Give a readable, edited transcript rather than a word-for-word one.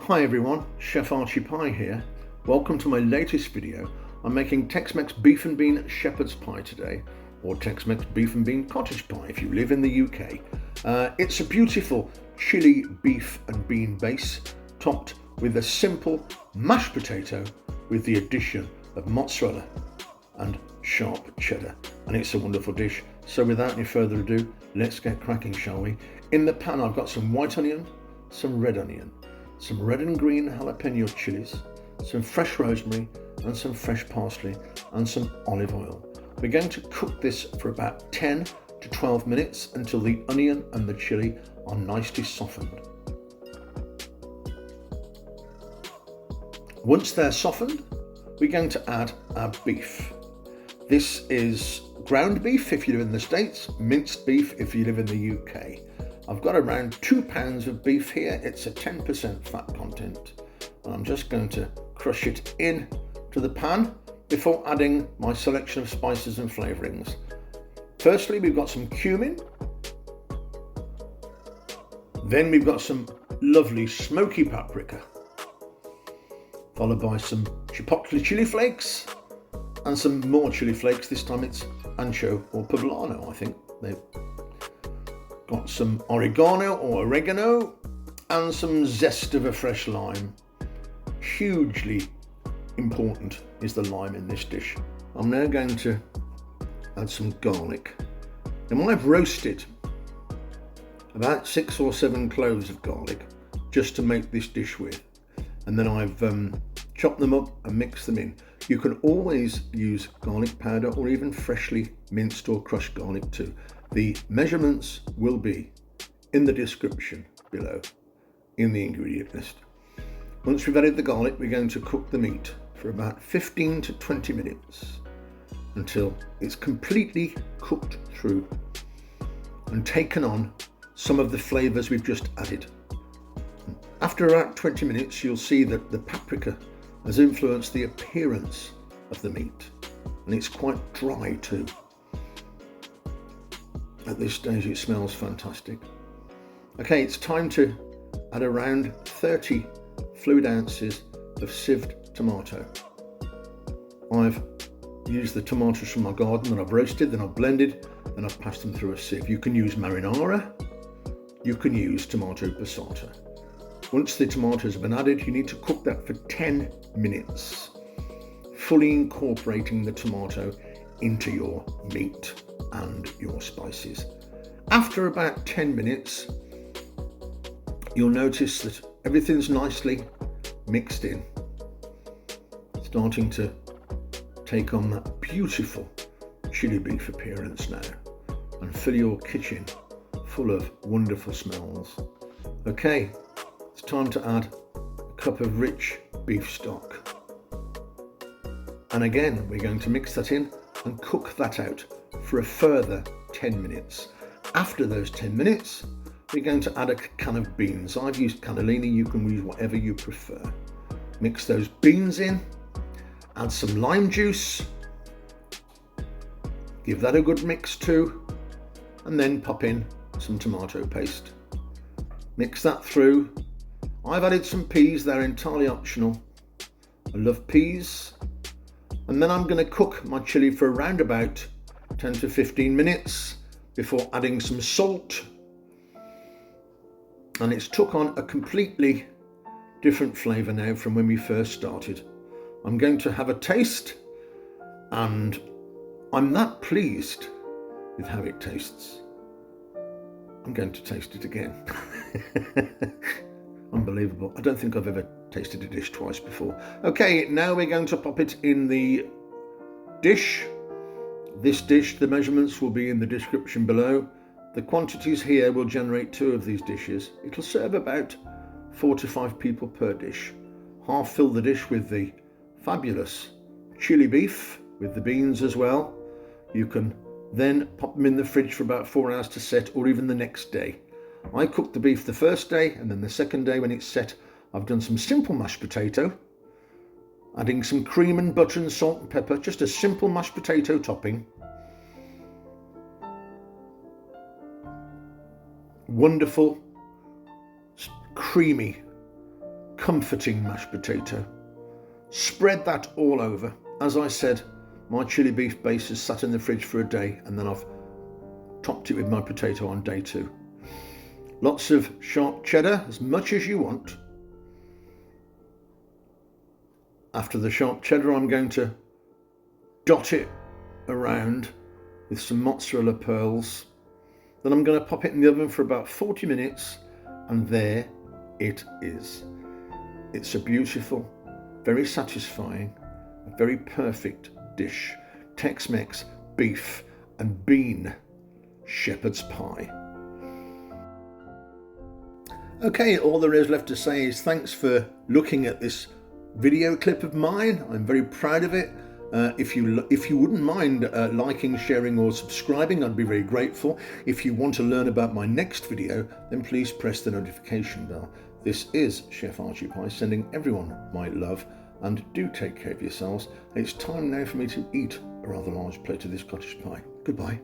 Hi everyone, Chef Archie Pie here. Welcome to my latest video. I'm making Tex-Mex beef and bean shepherd's pie today, or Tex-Mex beef and bean cottage pie if you live in the UK. It's a beautiful chili beef and bean base, topped with a simple mashed potato with the addition of mozzarella and sharp cheddar. And it's a wonderful dish. So without any further ado, let's get cracking, shall we? In the pan I've got some white onion, some red onion, some red and green Jalapeño Chillies, some fresh rosemary and some fresh parsley and some olive oil. We're going to cook this for about 10 to 12 minutes until the onion and the chilli are nicely softened. Once they're softened, we're going to add our beef. This is ground beef if you live in the States, minced beef if you live in the UK. I've got around 2 pounds of beef here. It's a 10% fat content. And I'm just going to crush it in to the pan before adding my selection of spices and flavourings. Firstly, we've got some cumin. Then we've got some lovely smoky paprika, followed by some Chipotle chili flakes and some more chili flakes. This time it's Ancho or Poblano, I think. They've got some Oregano and some zest of a fresh lime. Hugely important is the lime in this dish. I'm now going to add some garlic. Now I've roasted about 6 or 7 cloves of garlic just to make this dish with. And then I've chopped them up and mixed them in. You can always use garlic powder or even freshly minced or crushed garlic too. The measurements will be in the description below in the ingredient list. Once we've added the garlic, we're going to cook the meat for about 15 to 20 minutes until it's completely cooked through and taken on some of the flavours we've just added. After about 20 minutes, you'll see that the paprika has influenced the appearance of the meat, and it's quite dry too. At this stage it smells fantastic. Okay, it's time to add around 30 fluid ounces of sieved tomato. I've used the tomatoes from my garden that I've roasted, then I've blended, then I've passed them through a sieve. You can use marinara, you can use tomato passata. Once the tomatoes have been added, you need to cook that for 10 minutes, fully incorporating the tomato into your meat and your spices. After about 10 minutes, you'll notice that everything's nicely mixed in, starting to take on that beautiful chili beef appearance now, and fill your kitchen full of wonderful smells. Okay, it's time to add a cup of rich beef stock. And again, we're going to mix that in and cook that out for a further 10 minutes. After those 10 minutes, we're going to add a can of beans. I've used cannellini, you can use whatever you prefer. Mix those beans in, add some lime juice, give that a good mix too, and then pop in some tomato paste. Mix that through. I've added some peas, they're entirely optional. I love peas. And then I'm going to cook my chili for around about 10 to 15 minutes before adding some salt. And it's took on a completely different flavour now from when we first started. I'm going to have a taste, and I'm that pleased with how it tastes. I'm going to taste it again. Unbelievable. I don't think I've ever tasted a dish twice before. Okay, now we're going to pop it in the dish. This dish, the measurements will be in the description below. The quantities here will generate 2 of these dishes. It'll serve about 4 to 5 people per dish. Half fill the dish with the fabulous chili beef with the beans as well. You can then pop them in the fridge for about 4 hours to set, or even the next day. I cooked the beef the first day, and then the second day when it's set, I've done some simple mashed potato, adding some cream and butter and salt and pepper, just a simple mashed potato topping. Wonderful, creamy comforting mashed potato. Spread that all over. As I said, my chili beef base has sat in the fridge for a day, and then I've topped it with my potato on day 2. Lots of sharp cheddar, as much as you want. After the sharp cheddar, I'm going to dot it around with some mozzarella pearls. Then I'm going to pop it in the oven for about 40 minutes, and there it is. It's a beautiful, very satisfying, a very perfect dish. Tex-Mex beef and bean shepherd's pie. Okay, all there is left to say is thanks for looking at this video clip of mine. I'm very proud of it. If you wouldn't mind liking, sharing or subscribing, I'd be very grateful. If you want to learn about my next video, then please press the notification bell. This is Chef Archie Pie sending everyone my love, and do take care of yourselves. It's time now for me to eat a rather large plate of this cottage pie. Goodbye.